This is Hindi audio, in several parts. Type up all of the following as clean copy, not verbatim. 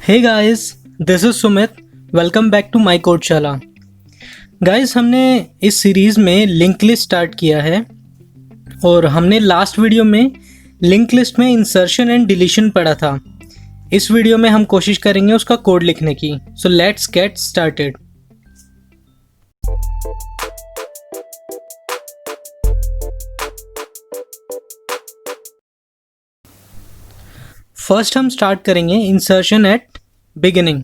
Hey guys, this is Sumit. Welcome back to my Codeshala. Guys, हमने इस सीरीज़ में लिंक लिस्ट स्टार्ट किया है और हमने लास्ट वीडियो में लिंक लिस्ट में इंसर्शन एंड डिलीशन पढ़ा था। इस वीडियो में हम कोशिश करेंगे उसका कोड लिखने की। So let's get started. First हम स्टार्ट करेंगे इंसर्शन एट बिगिनिंग।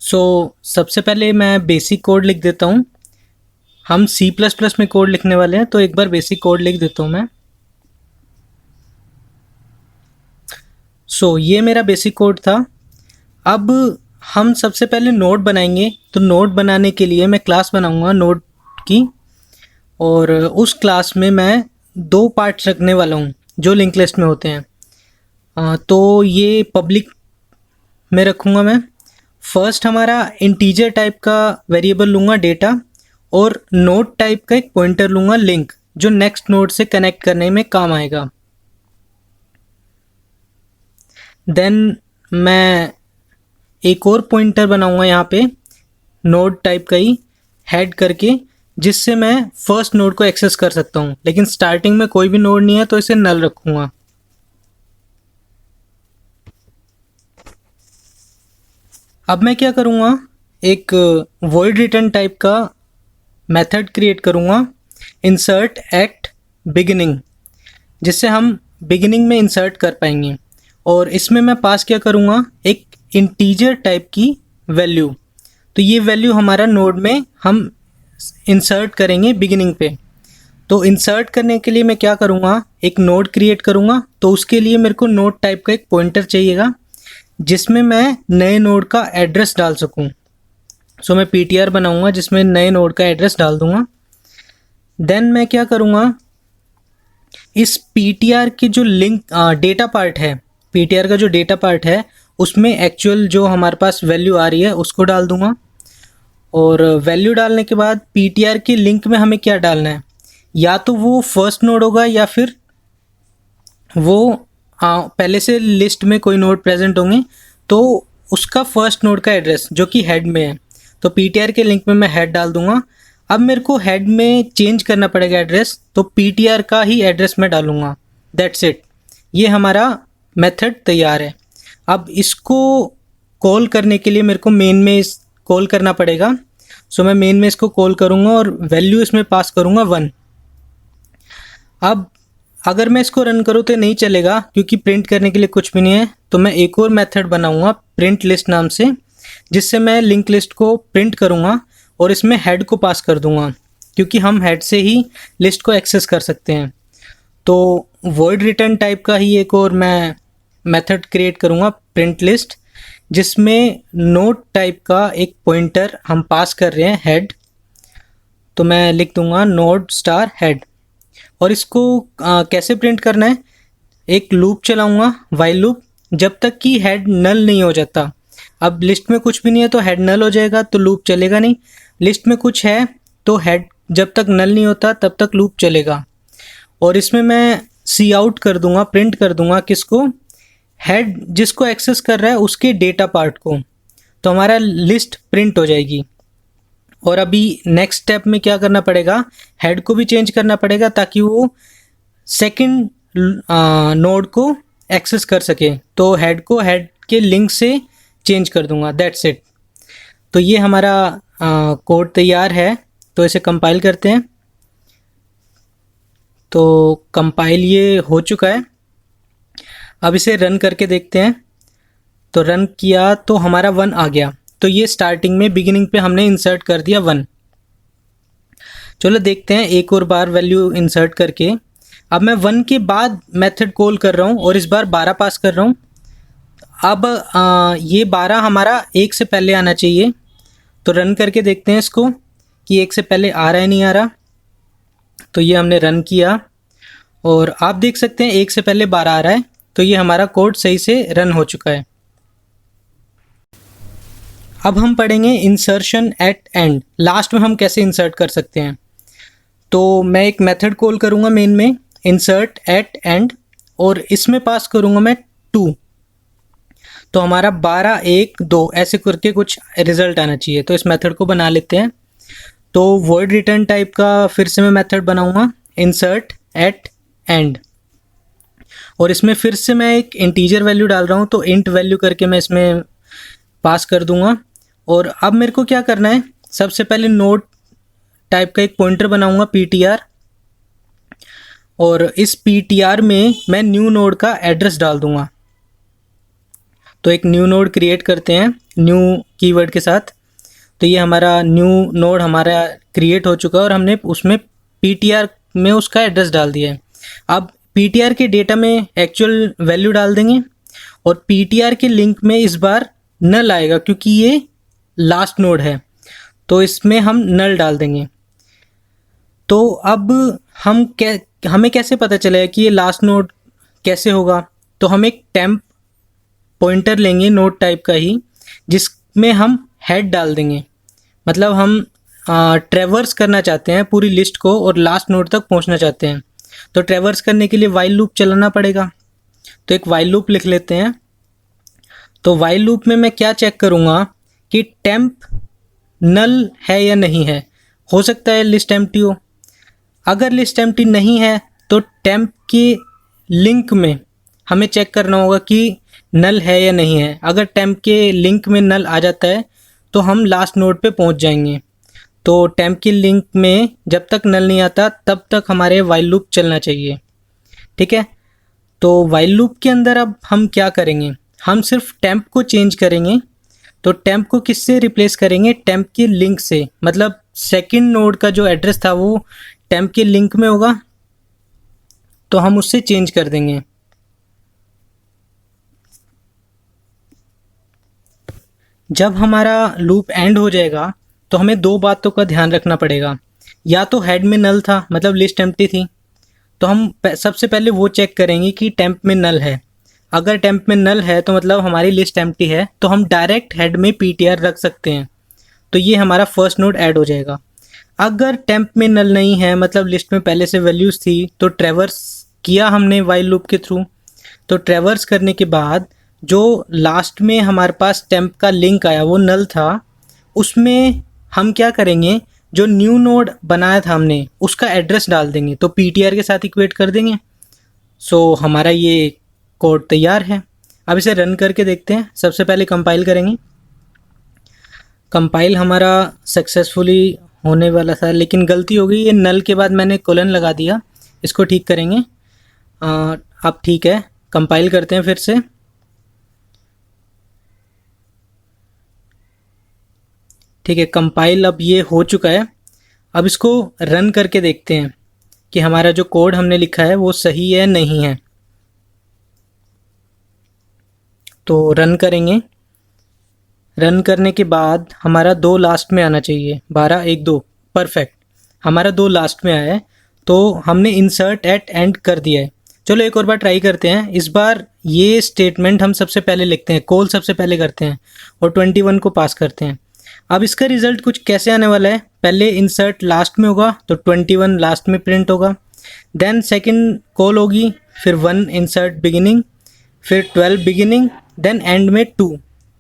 सो सबसे पहले मैं बेसिक कोड लिख देता हूँ। हम C++ में कोड लिखने वाले हैं, तो एक बार बेसिक कोड लिख देता हूँ मैं। सो ये मेरा बेसिक कोड था। अब हम सबसे पहले नोड बनाएंगे। तो नोड बनाने के लिए मैं क्लास बनाऊंगा नोड की, और उस क्लास में मैं दो पार्ट्स रखने वाला हूँ जो लिंक लिस्ट में होते हैं। तो ये पब्लिक में रखूँगा मैं। फर्स्ट हमारा इंटीजर टाइप का वेरिएबल लूँगा डेटा, और नोड टाइप का एक पॉइंटर लूँगा लिंक, जो नेक्स्ट नोड से कनेक्ट करने में काम आएगा। देन मैं एक और पॉइंटर बनाऊँगा यहाँ पे नोड टाइप का ही हेड करके, जिससे मैं फर्स्ट नोड को एक्सेस कर सकता हूँ। लेकिन स्टार्टिंग में कोई भी नोड नहीं है तो इसे नल रखूँगा। अब मैं क्या करूँगा, एक वॉइड रिटर्न टाइप का मेथड क्रिएट करूँगा इंसर्ट एट बिगिनिंग, जिससे हम बिगिनिंग में इंसर्ट कर पाएंगे। और इसमें मैं पास क्या करूँगा, एक इंटीजर टाइप की वैल्यू। तो ये वैल्यू हमारा नोड में हम इंसर्ट करेंगे बिगिनिंग पे। तो इंसर्ट करने के लिए मैं क्या करूँगा, एक नोड क्रिएट करूँगा। तो उसके लिए मेरे को नोड टाइप का एक पॉइंटर चाहिएगा, जिसमें मैं नए नोड का एड्रेस डाल सकूं। सो मैं ptr बनाऊंगा जिसमें नए नोड का एड्रेस डाल दूंगा। देन मैं क्या करूंगा, इस ptr की जो लिंक डेटा पार्ट है, ptr का जो डेटा पार्ट है, उसमें एक्चुअल जो हमारे पास वैल्यू आ रही है उसको डाल दूंगा। और वैल्यू डालने के बाद ptr की लिंक में हमें क्या डालना है, या तो वो फर्स्ट नोड होगा या फिर वो पहले से लिस्ट में कोई नोड प्रेजेंट होंगे तो उसका फर्स्ट नोड का एड्रेस जो कि हेड में है। तो ptr के लिंक में मैं हेड डाल दूंगा। अब मेरे को हेड में चेंज करना पड़ेगा एड्रेस, तो ptr का ही एड्रेस मैं डालूंगा। That's it. ये हमारा मेथड तैयार है। अब इसको कॉल करने के लिए मेरे को मेन में इस कॉल करना पड़ेगा। सो मैं मेन में इसको कॉल करूँगा और वैल्यू इसमें पास करूँगा 1। अब अगर मैं इसको रन करूँ तो नहीं चलेगा, क्योंकि प्रिंट करने के लिए कुछ भी नहीं है। तो मैं एक और मेथड बनाऊंगा प्रिंट लिस्ट नाम से, जिससे मैं लिंक लिस्ट को प्रिंट करूँगा और इसमें हेड को पास कर दूंगा, क्योंकि हम हेड से ही लिस्ट को एक्सेस कर सकते हैं। तो वॉइड रिटर्न टाइप का ही एक और मैं मेथड क्रिएट करूँगा प्रिंट लिस्ट, जिसमें नोड टाइप का एक पॉइंटर हम पास कर रहे हैं हेड। तो मैं लिख दूंगा नोड स्टार हेड। और इसको कैसे प्रिंट करना है, एक लूप चलाऊंगा, वाइल लूप, जब तक कि हेड नल नहीं हो जाता। अब लिस्ट में कुछ भी नहीं है तो हेड नल हो जाएगा, तो लूप चलेगा नहीं। लिस्ट में कुछ है तो हेड जब तक नल नहीं होता तब तक लूप चलेगा। और इसमें मैं सी आउट कर दूंगा, प्रिंट कर दूंगा किसको, हेड जिसको एक्सेस कर रहा है उसके डेटा पार्ट को। तो हमारा लिस्ट प्रिंट हो जाएगी। और अभी नेक्स्ट स्टेप में क्या करना पड़ेगा, हेड को भी चेंज करना पड़ेगा ताकि वो सेकंड नोड को एक्सेस कर सके। तो हेड को हेड के लिंक से चेंज कर दूंगा। That's it. तो ये हमारा कोड तैयार है। तो इसे कंपाइल करते हैं। तो कंपाइल ये हो चुका है। अब इसे रन करके देखते हैं। तो रन किया तो हमारा 1 आ गया। तो ये स्टार्टिंग में बिगिनिंग पे हमने इंसर्ट कर दिया 1। चलो देखते हैं एक और बार वैल्यू इंसर्ट करके। अब मैं 1 के बाद मेथड कॉल कर रहा हूँ और इस बार 12 पास कर रहा हूँ। अब ये 12 हमारा 1 से पहले आना चाहिए। तो रन करके देखते हैं इसको कि 1 से पहले आ रहा है नहीं आ रहा। तो ये हमने रन किया और आप देख सकते हैं 1 से पहले 12 आ रहा है। तो ये हमारा कोड सही से रन हो चुका है। अब हम पढ़ेंगे इंसर्शन एट एंड। लास्ट में हम कैसे इंसर्ट कर सकते हैं। तो मैं एक मेथड कॉल करूँगा मेन में इंसर्ट एट एंड, और इसमें पास करूँगा मैं 2। तो हमारा 12 1 2 ऐसे करके कुछ रिजल्ट आना चाहिए। तो इस मेथड को बना लेते हैं। तो वॉइड रिटर्न टाइप का फिर से मैं मेथड बनाऊंगा, इंसर्ट एट एंड, और इसमें फिर से मैं एक इंटीजर वैल्यू डाल रहा हूँ, तो इंट वैल्यू करके मैं इसमें पास कर दूंगा। और अब मेरे को क्या करना है, सबसे पहले नोड टाइप का एक पॉइंटर बनाऊंगा ptr, और इस ptr में मैं न्यू नोड का एड्रेस डाल दूंगा। तो एक न्यू नोड क्रिएट करते हैं न्यू कीवर्ड के साथ। तो ये हमारा न्यू नोड हमारा क्रिएट हो चुका है और हमने उसमें ptr में उसका एड्रेस डाल दिया है। अब ptr के डेटा में एक्चुअल वैल्यू डाल देंगे, और ptr के लिंक में इस बार नल आएगा क्योंकि ये लास्ट नोड है, तो इसमें हम नल डाल देंगे। तो अब हमें कैसे पता चलेगा कि ये लास्ट नोड कैसे होगा? तो हम एक टेम्प पॉइंटर लेंगे नोड टाइप का ही, जिसमें हम हेड डाल देंगे। मतलब हम ट्रेवर्स करना चाहते हैं पूरी लिस्ट को और लास्ट नोड तक पहुंचना चाहते हैं। तो ट्रेवर्स करने के लिए वाइल लूप चलाना पड़ेगा। तो एक वाइल लूप लिख लेते हैं। तो वाइल लूप में मैं क्या चेक करूँगा कि टेम्प नल है या नहीं है। हो सकता है लिस्ट एम्प्टी हो। अगर लिस्ट एम्प्टी नहीं है तो टेम्प के लिंक में हमें चेक करना होगा कि नल है या नहीं है। अगर टेम्प के लिंक में नल आ जाता है तो हम लास्ट नोड पे पहुंच जाएंगे। तो टेम्प के लिंक में जब तक नल नहीं आता तब तक हमारे वाइल लूप चलना चाहिए। ठीक है, तो वाइल लूप के अंदर अब हम क्या करेंगे, हम सिर्फ टेम्प को चेंज करेंगे। तो टेम्प को किससे रिप्लेस करेंगे? टेम्प के लिंक से। मतलब सेकंड नोड का जो एड्रेस था वो टेम्प के लिंक में होगा, तो हम उससे चेंज कर देंगे। जब हमारा लूप एंड हो जाएगा तो हमें दो बातों का ध्यान रखना पड़ेगा। या तो हेड में नल था, मतलब लिस्ट एम्प्टी थी, तो हम सबसे पहले वो चेक करेंगे कि टेम्प में नल है। अगर टेम्प में नल है तो मतलब हमारी लिस्ट एम्प्टी है, तो हम डायरेक्ट हेड में ptr रख सकते हैं। तो ये हमारा फर्स्ट नोड ऐड हो जाएगा। अगर टेम्प में नल नहीं है, मतलब लिस्ट में पहले से वैल्यूज़ थी, तो ट्रेवर्स किया हमने वाइल लूप के थ्रू। तो ट्रेवर्स करने के बाद जो लास्ट में हमारे पास टेम्प का लिंक आया वो नल था, उसमें हम क्या करेंगे, जो न्यू नोड बनाया था हमने उसका एड्रेस डाल देंगे। तो ptr के साथ इक्वेट कर देंगे। सो हमारा ये कोड तैयार है। अब इसे रन करके देखते हैं। सबसे पहले कंपाइल करेंगे। कंपाइल हमारा सक्सेसफुली होने वाला था, लेकिन गलती हो गई, ये नल के बाद मैंने कोलन लगा दिया। इसको ठीक करेंगे। अब ठीक है, कंपाइल करते हैं फिर से। ठीक है, कंपाइल अब ये हो चुका है। अब इसको रन करके देखते हैं कि हमारा जो कोड हमने लिखा है वो सही है नहीं है। तो रन करेंगे। रन करने के बाद हमारा 2 लास्ट में आना चाहिए, 12 1 2, परफेक्ट। हमारा 2 लास्ट में आया है, तो हमने इंसर्ट एट एंड कर दिया है। चलो एक और बार ट्राई करते हैं। इस बार ये स्टेटमेंट हम सबसे पहले लिखते हैं, कॉल सबसे पहले करते हैं और 21 को पास करते हैं। अब इसका रिजल्ट कुछ कैसे आने वाला है, पहले इंसर्ट लास्ट में होगा तो 21 लास्ट में प्रिंट होगा। देन सेकंड कॉल होगी, फिर 1 इंसर्ट बिगिनिंग, फिर 12 बिगिनिंग, देन एंड में 2।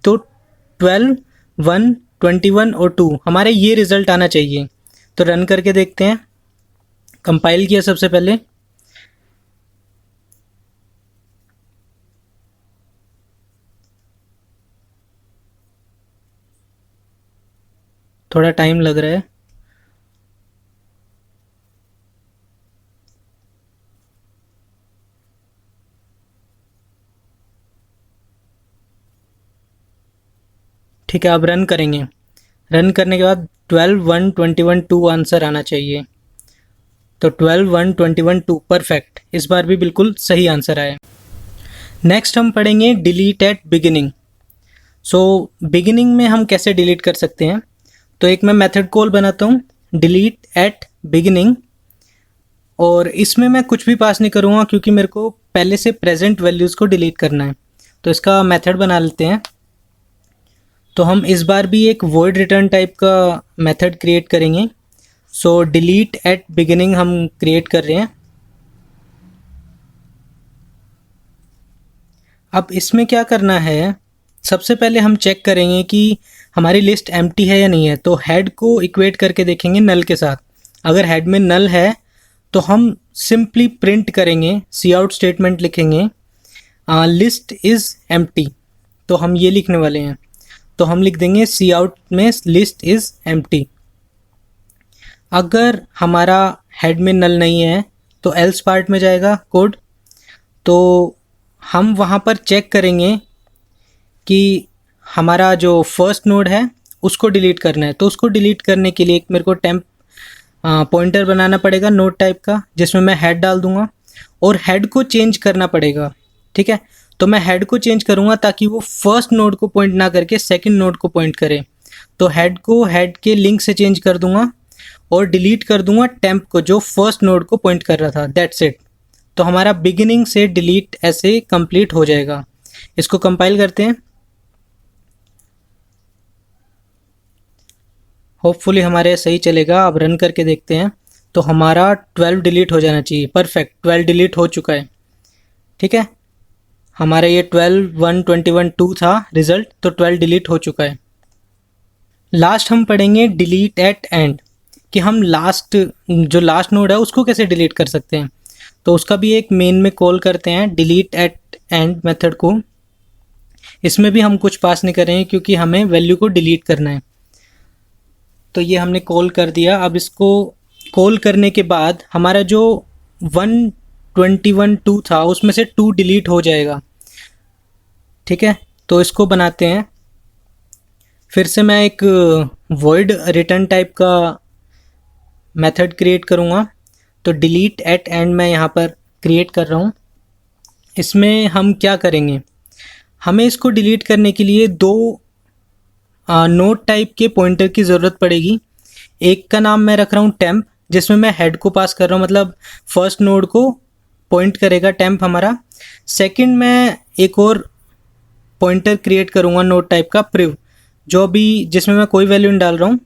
तो 12 1 21 और 2 हमारे ये रिज़ल्ट आना चाहिए। तो रन करके देखते हैं। कंपाइल किया सबसे पहले। थोड़ा टाइम लग रहा है। ठीक है, अब रन करेंगे। रन करने के बाद 12 1 21 2 आंसर आना चाहिए। तो 12 1 21 2 परफेक्ट, इस बार भी बिल्कुल सही आंसर आया। नेक्स्ट हम पढ़ेंगे delete at beginning. So beginning में हम कैसे डिलीट कर सकते हैं। तो एक मैं मेथड कॉल बनाता हूँ, डिलीट एट बिगिनिंग, और इसमें मैं कुछ भी पास नहीं करूँगा क्योंकि मेरे को पहले से प्रेजेंट वैल्यूज़ को डिलीट करना है। तो इसका मेथड बना लेते हैं। तो हम इस बार भी एक वॉइड रिटर्न टाइप का मेथड क्रिएट करेंगे। सो डिलीट एट बिगिनिंग हम क्रिएट कर रहे हैं। अब इसमें क्या करना है, सबसे पहले हम चेक करेंगे कि हमारी लिस्ट एम्प्टी है या नहीं है। तो हेड को इक्वेट करके देखेंगे नल के साथ। अगर हेड में नल है तो हम सिंपली प्रिंट करेंगे, सी आउट स्टेटमेंट लिखेंगे, लिस्ट इज़ एम्प्टी। तो हम ये लिखने वाले हैं, तो हम लिख देंगे सी आउट में लिस्ट इज़ एम्प्टी। अगर हमारा हेड में नल नहीं है तो एल्स पार्ट में जाएगा कोड। तो हम वहाँ पर चेक करेंगे कि हमारा जो फर्स्ट नोड है उसको डिलीट करना है। तो उसको डिलीट करने के लिए एक मेरे को टेम्प पॉइंटर बनाना पड़ेगा नोड टाइप का, जिसमें मैं हेड डाल दूंगा और हेड को चेंज करना पड़ेगा। ठीक है, तो मैं हेड को चेंज करूंगा ताकि वो फर्स्ट नोड को पॉइंट ना करके सेकंड नोड को पॉइंट करे। तो हेड को हेड के लिंक से चेंज कर दूंगा और डिलीट कर दूंगा टेम्प को जो फर्स्ट नोड को पॉइंट कर रहा था। That's it. तो हमारा बिगिनिंग से डिलीट ऐसे कंप्लीट हो जाएगा। इसको कंपाइल करते हैं, होपफुली हमारे सही चलेगा। अब रन करके देखते हैं। तो हमारा 12 डिलीट हो जाना चाहिए। परफेक्ट, 12 डिलीट हो चुका है। ठीक है, हमारा ये 12 1 21 2 था रिजल्ट, तो 12 डिलीट हो चुका है। लास्ट हम पढ़ेंगे डिलीट एट एंड, कि हम जो लास्ट नोड है उसको कैसे डिलीट कर सकते हैं। तो उसका भी एक मेन में कॉल करते हैं डिलीट एट एंड मेथड को। इसमें भी हम कुछ पास नहीं करेंगे क्योंकि हमें वैल्यू को डिलीट करना है। तो ये हमने कॉल कर दिया। अब इसको कॉल करने के बाद हमारा जो 121 2 था उसमें से 2 डिलीट हो जाएगा। ठीक है, तो इसको बनाते हैं। फिर से मैं एक वॉइड रिटर्न टाइप का मेथड क्रिएट करूँगा। तो डिलीट एट एंड मैं यहाँ पर क्रिएट कर रहा हूँ। इसमें हम क्या करेंगे, हमें इसको डिलीट करने के लिए दो नोड टाइप के पॉइंटर की ज़रूरत पड़ेगी। एक का नाम मैं रख रहा हूँ टेम्प, जिसमें मैं हेड को पास कर रहा हूँ, मतलब फर्स्ट नोड को पॉइंट करेगा टेम्प हमारा। सेकंड मैं एक और पॉइंटर क्रिएट करूँगा नोड टाइप का प्रिव, जो भी जिसमें मैं कोई वैल्यू नहीं डाल रहा हूँ।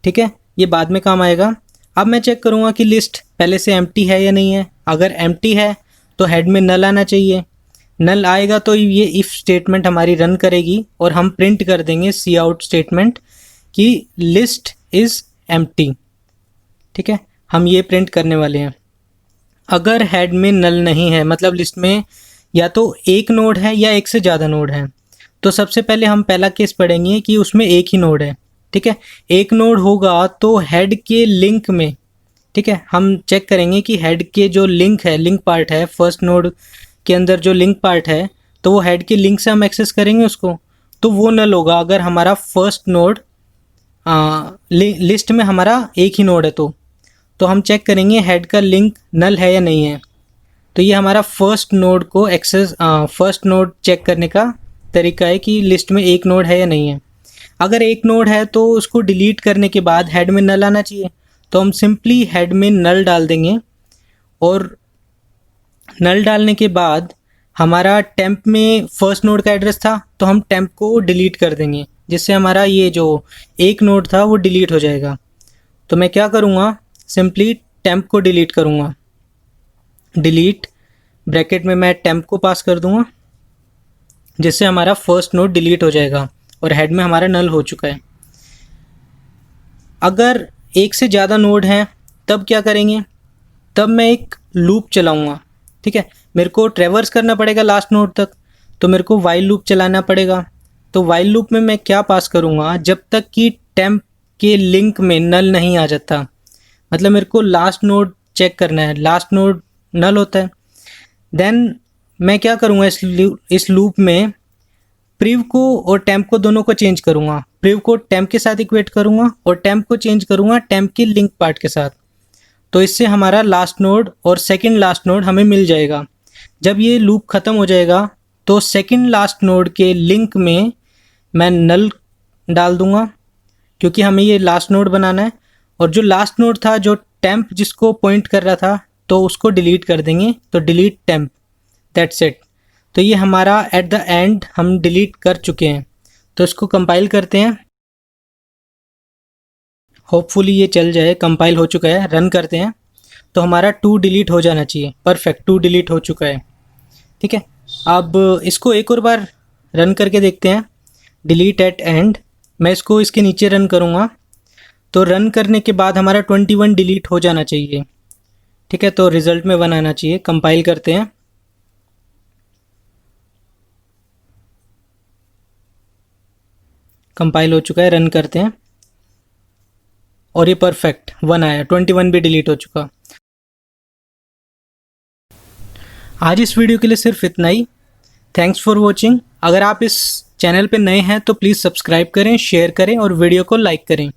ठीक है, ये बाद में काम आएगा। अब मैं चेक करूँगा कि लिस्ट पहले से एम्प्टी है या नहीं है। अगर एम्प्टी है तो हेड में नल आना चाहिए। नल आएगा तो ये इफ़ स्टेटमेंट हमारी रन करेगी और हम प्रिंट कर देंगे सी आउट स्टेटमेंट कि लिस्ट इज़ एम्प्टी। ठीक है, हम ये प्रिंट करने वाले हैं। अगर हेड में नल नहीं है, मतलब लिस्ट में या तो एक नोड है या एक से ज़्यादा नोड है, तो सबसे पहले हम पहला केस पढ़ेंगे कि उसमें एक ही नोड है। ठीक है, एक नोड होगा तो हेड के लिंक में, ठीक है, हम चेक करेंगे कि हेड के जो लिंक है, लिंक पार्ट है फर्स्ट नोड के अंदर जो लिंक पार्ट है, तो वो हेड के लिंक से हम एक्सेस करेंगे उसको, तो वो नल होगा अगर हमारा फर्स्ट नोड लिस्ट में हमारा एक ही नोड है। तो हम चेक करेंगे हेड का लिंक नल है या नहीं है। तो ये हमारा फर्स्ट नोड को एक्सेस फर्स्ट नोड चेक करने का तरीका है कि लिस्ट में एक नोड है या नहीं है। अगर एक नोड है तो उसको डिलीट करने के बाद हेड में नल आना चाहिए। तो हम सिंपली हेड में नल डाल देंगे और नल डालने के बाद हमारा टेम्प में फर्स्ट नोड का एड्रेस था, तो हम टेम्प को डिलीट कर देंगे, जिससे हमारा ये जो एक नोड था वो डिलीट हो जाएगा। तो मैं क्या करूँगा, सिंपली टेम्प को डिलीट करूँगा। डिलीट ब्रैकेट में मैं टेम्प को पास कर दूँगा, जिससे हमारा फर्स्ट नोड डिलीट हो जाएगा और हेड में हमारा नल हो चुका है। अगर एक से ज़्यादा नोड हैं तब क्या करेंगे, तब मैं एक लूप चलाऊँगा। ठीक है, मेरे को ट्रेवर्स करना पड़ेगा लास्ट नोड तक, तो मेरे को वाइल लूप चलाना पड़ेगा। तो वाइल लूप में मैं क्या पास करूँगा, जब तक कि टेम्प के लिंक में नल नहीं आ जाता, मतलब मेरे को लास्ट नोड चेक करना है, लास्ट नोड नल होता है। देन मैं क्या करूँगा, इस लूप में प्रिव को और टेम्प को दोनों को चेंज करूँगा। प्रिव को टेम्प के साथ इक्वेट करूँगा और टेम्प को चेंज करूँगा टेम्प के लिंक पार्ट के साथ। तो इससे हमारा लास्ट नोड और सेकंड लास्ट नोड हमें मिल जाएगा। जब ये लूप ख़त्म हो जाएगा तो सेकंड लास्ट नोड के लिंक में मैं नल डाल दूँगा, क्योंकि हमें ये लास्ट नोड बनाना है। और जो लास्ट नोड था, जो टेम्प जिसको पॉइंट कर रहा था, तो उसको डिलीट कर देंगे। तो डिलीट टेम्प, दैट्स इट। तो ये हमारा एट द एंड हम डिलीट कर चुके हैं। तो इसको कंपाइल करते हैं, होपफुली ये चल जाए। कंपाइल हो चुका है, रन करते हैं। तो हमारा 2 डिलीट हो जाना चाहिए। परफेक्ट, 2 डिलीट हो चुका है। ठीक है, अब इसको एक और बार रन करके देखते हैं। डिलीट एट एंड, मैं इसको इसके नीचे रन करूँगा तो रन करने के बाद हमारा 21 डिलीट हो जाना चाहिए। ठीक है, तो रिज़ल्ट में 1 आना चाहिए। कंपाइल करते हैं। कंपाइल हो चुका है, रन करते हैं और ये परफेक्ट 1 आया, 21 भी डिलीट हो चुका। आज इस वीडियो के लिए सिर्फ इतना ही। Thanks for watching. अगर आप इस चैनल पे नए हैं तो प्लीज़ सब्सक्राइब करें, शेयर करें और वीडियो को लाइक करें।